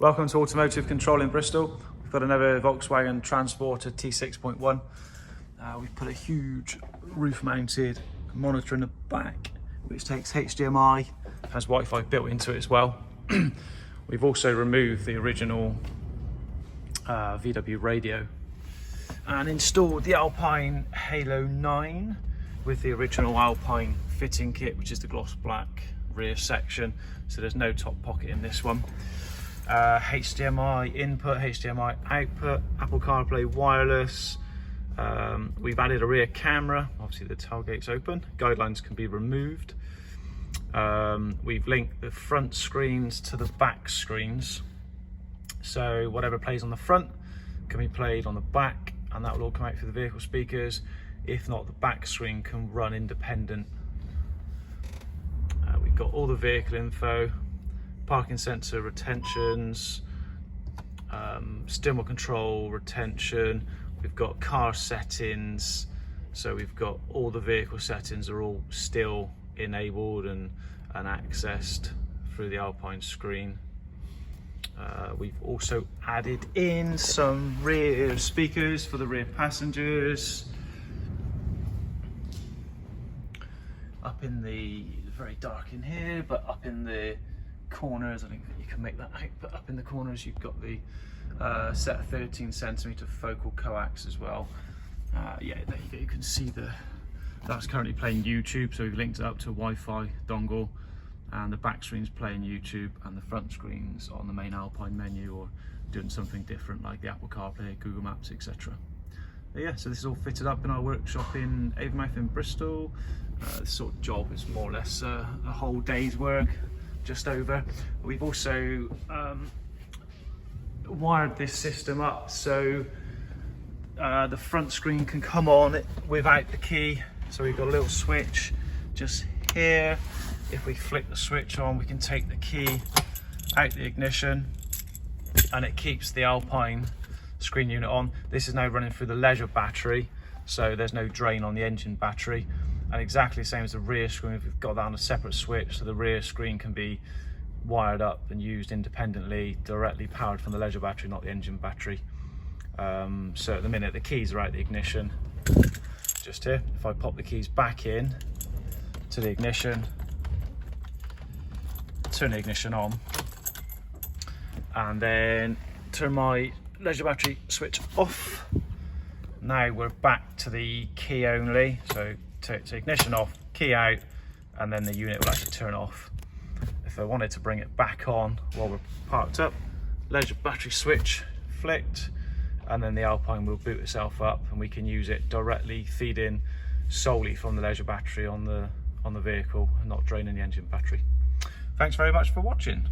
Welcome to Automotive Control in Bristol. We've got another Volkswagen Transporter t6.1. We've put a huge roof-mounted monitor in the back, which takes HDMI, has Wi-Fi built into it as well. We've also removed the original VW radio and installed the Alpine Halo 9 with the original Alpine fitting kit, which is the gloss black rear section, so there's no top pocket in this one. HDMI input, HDMI output, Apple CarPlay wireless. We've added a rear camera, obviously the tailgate's open, guidelines can be removed. We've linked the front screens to the back screens, so whatever plays on the front can be played on the back, and that will all come out through the vehicle speakers. If not, the back screen can run independent. We've got all the vehicle info, parking sensor retentions, steering wheel control retention. We've got car settings, so we've got all the vehicle settings are all still enabled and accessed through the Alpine screen. We've also added in some rear speakers for the rear passengers. Up in the, very dark in here, but up in the corners, I think you can make that out, but up in the corners you've got the set of 13cm focal coax as well. Yeah, there you go, you can see that's currently playing YouTube, so we've linked it up to a Wi-Fi dongle, and the back screen's playing YouTube, and the front screen's on the main Alpine menu or doing something different like the Apple CarPlay, Google Maps, etc. Yeah, so this is all fitted up in our workshop in Avonmouth in Bristol. This sort of job is more or less a whole day's work, just over. We've also wired this system up so the front screen can come on without the key. So we've got a little switch just here. If we flick the switch on, we can take the key out the ignition and it keeps the Alpine screen unit on. This is now running through the leisure battery, so there's no drain on the engine battery. And exactly the same as the rear screen, we've got that on a separate switch, so the rear screen can be wired up and used independently, directly powered from the leisure battery, not the engine battery. So at the minute the keys are out the ignition, just here. If I pop the keys back in to the ignition, turn the ignition on, and then turn my leisure battery switch off. Now we're back to the key only, so take ignition off, key out, and then the unit will actually turn off. If I wanted to bring it back on while we're parked up, leisure battery switch flicked, and then the Alpine will boot itself up and we can use it directly, feed in solely from the leisure battery on the vehicle and not draining the engine battery. Thanks very much for watching.